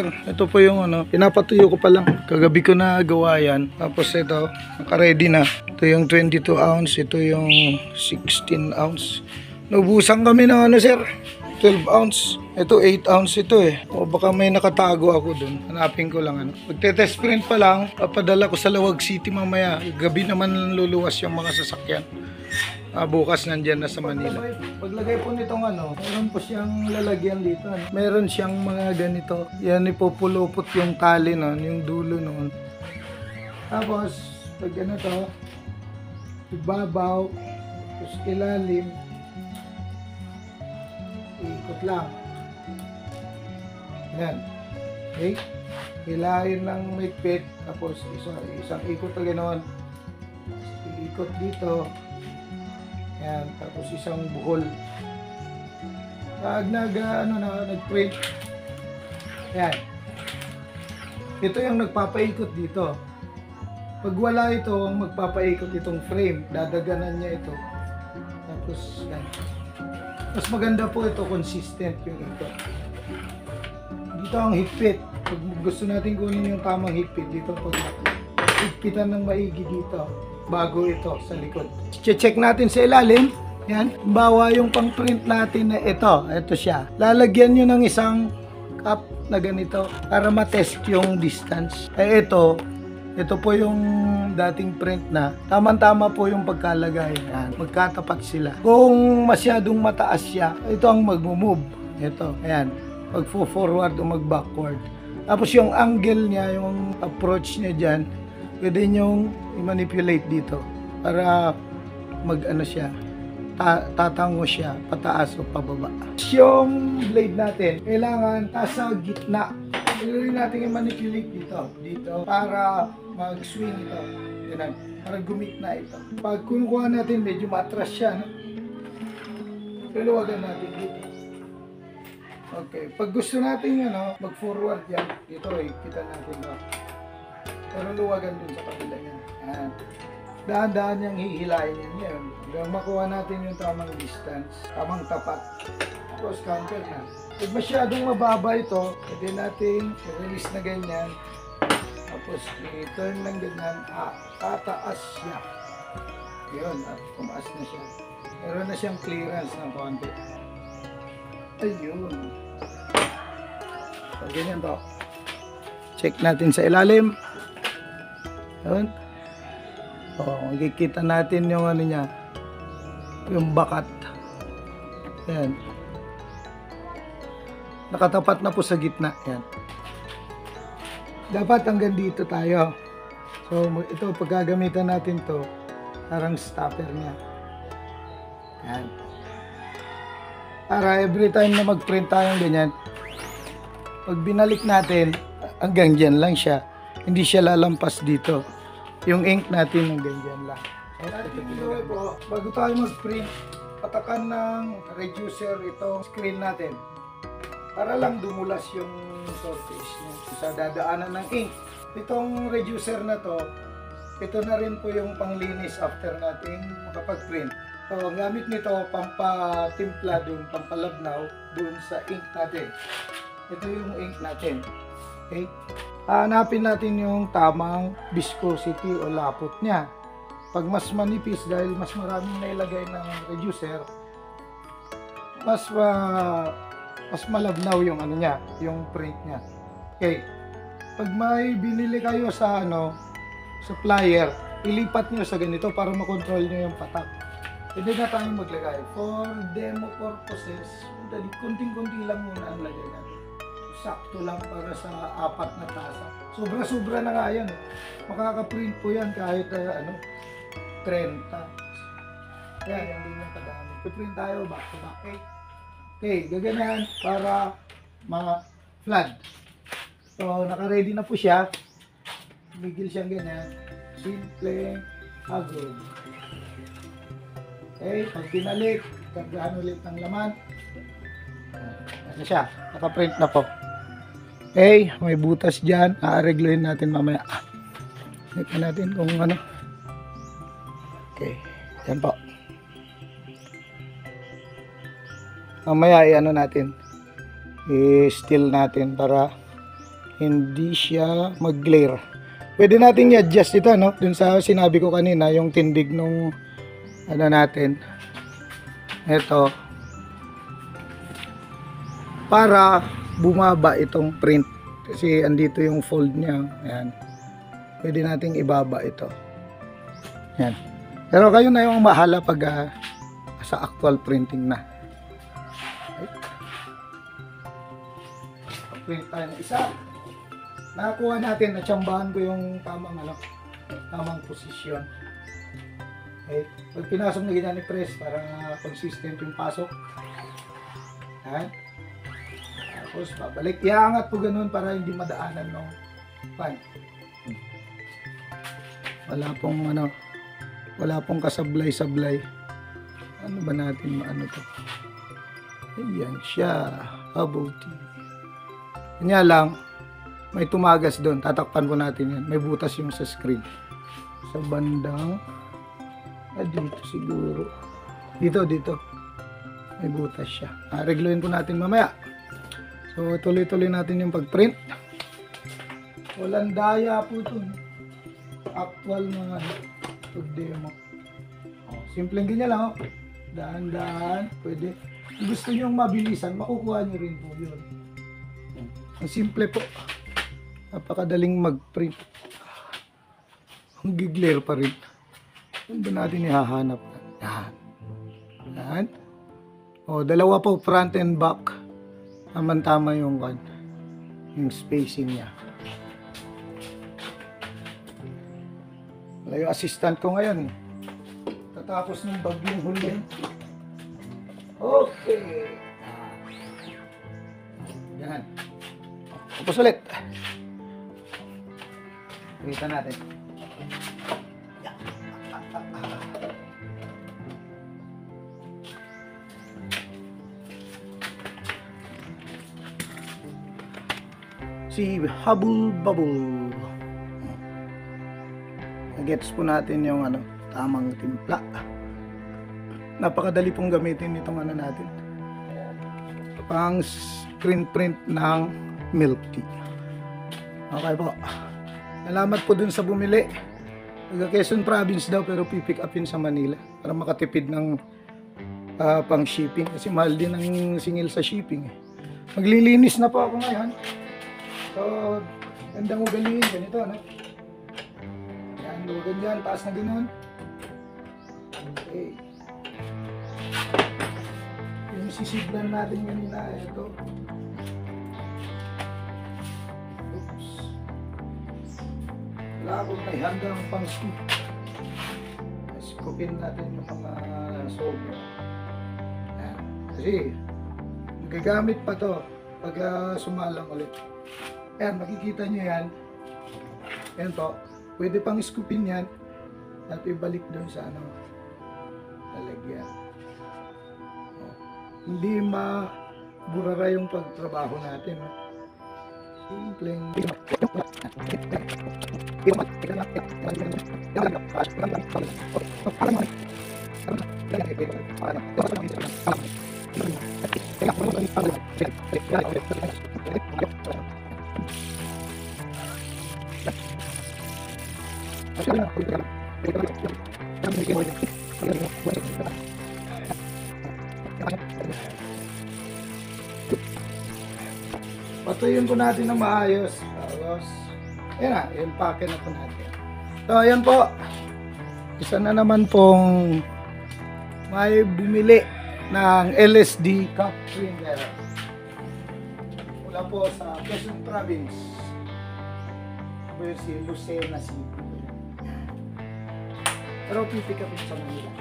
sir. Ito po yung ano, pinapatuyo ko pa lang. Kagabi ko na gawa yan. Tapos ito, naka-ready na. Ito yung 22 ounce, ito yung 16 ounce. Naubusan kami ng ano sir, 12 ounce. Ito 8 ounce ito eh. O baka may nakatago ako dun. Hanapin ko lang ano. Magte-test print pa lang, papadala ko sa Lawag City mamaya. Gabi naman luluwas yung mga sasakyan. Bukas nandyan na sa Manila. Paglagay po nitong ano, meron po siyang lalagyan dito. Meron siyang mga ganito. Yan ipupulupot yung tali nun, yung dulo nun. Tapos, pag ano to, ibabaw, tapos ilalim, ikot lang. Yan. Okay? Hilahin ng mahigpit, tapos isang ikot na gano'n. Iikot dito. Yan, tapos isang buhol. Pag nag-print. Yan. Ito yung nagpapaikot dito. Pag wala ito, ang magpapaikot itong frame, dadaganan niya ito. Tapos, yan. Mas maganda po ito, consistent yung ikot. Dito ang higpit. Pag gusto natin kunin yung tamang higpit, dito pag higpitan ng maigi dito. Bago ito sa likod. Check natin sa ilalim. Yan. Bawa yung pang-print natin na ito siya. Lalagyan nyo ng isang cup na ganito para matest yung distance. Ito po yung dating print na. Tama-tama po yung pagkalagay. Yan. Magkatapat sila. Kung masyadong mataas siya, ito ang mag-move. Ito. Ayan. Mag-forward o mag-backward. Tapos yung angle niya, yung approach niya dyan, pwede nyong i-manipulate dito para mag-ano siya, tatango siya, pataas o pababa. Yung blade natin, kailangan nasa gitna. Pwede natin i-manipulate dito, para mag-swing ito. Ganun, para gumitna ito. Pag kunukuha natin, medyo matras siya, no? Piluwagan natin dito. Okay, pag gusto natin mag-forward yan, dito kita natin ba? Pero luwagan dun sa kabila niya. Dahan-dahan niyang hihilayin niya yun. Hanggang makuha natin yung tamang distance, tamang tapat. Tapos counter na. Pag masyadong mababa ito, pwede natin i-release na ganyan. Tapos i-turn lang ganyan, tataas siya. Yun, at tumaas na siya. Meron na siyang clearance ng konti. Ayun. So, ganyan to. Check natin sa ilalim. Yun. Makikita natin yung ano niya, yung bakat. Yan. Nakatapat na po sa gitna. Yan. Dapat hanggang dito tayo. So ito, pagkagamitan natin to, parang stopper niya. Yan. Para every time na mag-print tayong ganyan, pag binalik natin, hanggang dyan lang siya. Hindi siya lalampas dito. Yung ink natin hanggang dyan lang. Bago tayo mag-print, patakan ng reducer itong screen natin. Para lang dumulas yung surface niya sa dadaanan ng ink. Itong reducer na to, ito na rin po yung panglinis after nating makapag-print. So, ang gamit nito, pampatimpla dun, pampalabnaw dun sa ink natin. Ito yung ink natin. Okay? Hanapin natin yung tamang viscosity o lapot niya. Pag mas manipis, dahil mas maraming nailagay ng reducer, mas malabnaw yung ano niya, yung print niya. Okay. Pag may binili kayo sa supplier, ilipat nyo sa ganito para makontrol nyo yung patak. Pwede na tayong maglagay. For demo purposes, kunting-kunti lang muna ang lagay natin. Sakto lang para sa 4 na tasa. Sobra-sobra na nga yan. Makaka-print po yan kahit 30. Kaya yan din yung kadami. Print tayo back to back. Okay, gaganyan para ma-flood. So, naka-ready na po siya. Bigil siyang ganyan. Simple, agad. Okay, pag pinalik, kargahan ulit ng laman. Ano siya? Naka-print na po. Okay, may butas dyan. Aaregluhin natin mamaya. Check natin kung ano. Okay, yan po. Mamaya i-ano natin. I-still natin para hindi siya mag-glare. Pwede natin i-adjust ito, no? Dun sa sinabi ko kanina, yung tindig nung ano natin. Ito. Para bumaba itong print. Kasi andito yung fold niya. Ayan. Pwede nating ibaba ito. Ayan. Pero kayo na yung mahala pag sa actual printing na. Okay. Print tayo ng isa. Nakakuha natin, natsambahan ko yung tamang posisyon. Okay. Pag pinasok na ganyan i-press para consistent yung pasok. Ayan. Tapos pabalik. Iangat po ganun para hindi madaanan ng pan. Wala pong kasablay-sablay. Ano ba natin maano to? Ayan siya. Hubble tea. Kanya lang, may tumagas doon. Tatakpan po natin yan. May butas yung sa screen. Sa bandang dito siguro. Dito. May butas siya. Regluin po natin mamaya. So, tuloy-tuloy natin yung pag-print. Walang daya po ito. Actual mga pag-demo. Simpleng ganyan lang. Dahan-dahan. Pwede. Kung gusto nyo mabilisan, makukuha nyo rin po yun. Ang simple po. Napakadaling mag-print. Ang giglare pa rin. Ano ba natin ihahanap? Yan. Dalawa po, front and back. Tama yung spacing niya. Wala yung assistant ko ngayon. Tatapos ng bagyong huli. Okay. Yan. Tapos ulit. Kita natin. Si Hubble Bubble. Gets po natin yung tamang timpla. Napakadali pong gamitin itong natin. Pang screen print ng milk tea. Okay po. Salamat po dun sa bumili. Taga Quezon Province daw pero pipick upin sa Manila para makatipid ng pang shipping kasi mahal din ang singil sa shipping. Maglilinis na po ako ngayon. So, gandang ugaliin. Ganito, Yan, lugan dyan. Taas na ganoon. Okay. Yung sisiglan natin kanina, ito. Oops. Wala akong may hanggang pang scoop. Scoopin natin yung mga sobra. Yan. Kasi, magagamit pa to pag sumalang ulit. Ayan, makikita nyo yan. Ayan po. Pwede pang scoopin yan. At ibalik doon sa lalagyan. Hindi maburara yung pagtrabaho natin. Simpleng. Patuyin po natin na maayos. Tapos, yan na, i-empake na po natin. So, ayan po. Isa na naman pong may bumili ng LSD cup printer. Mula po sa Quezon Province. Si Lucena City. Pero pipick up sa Manila.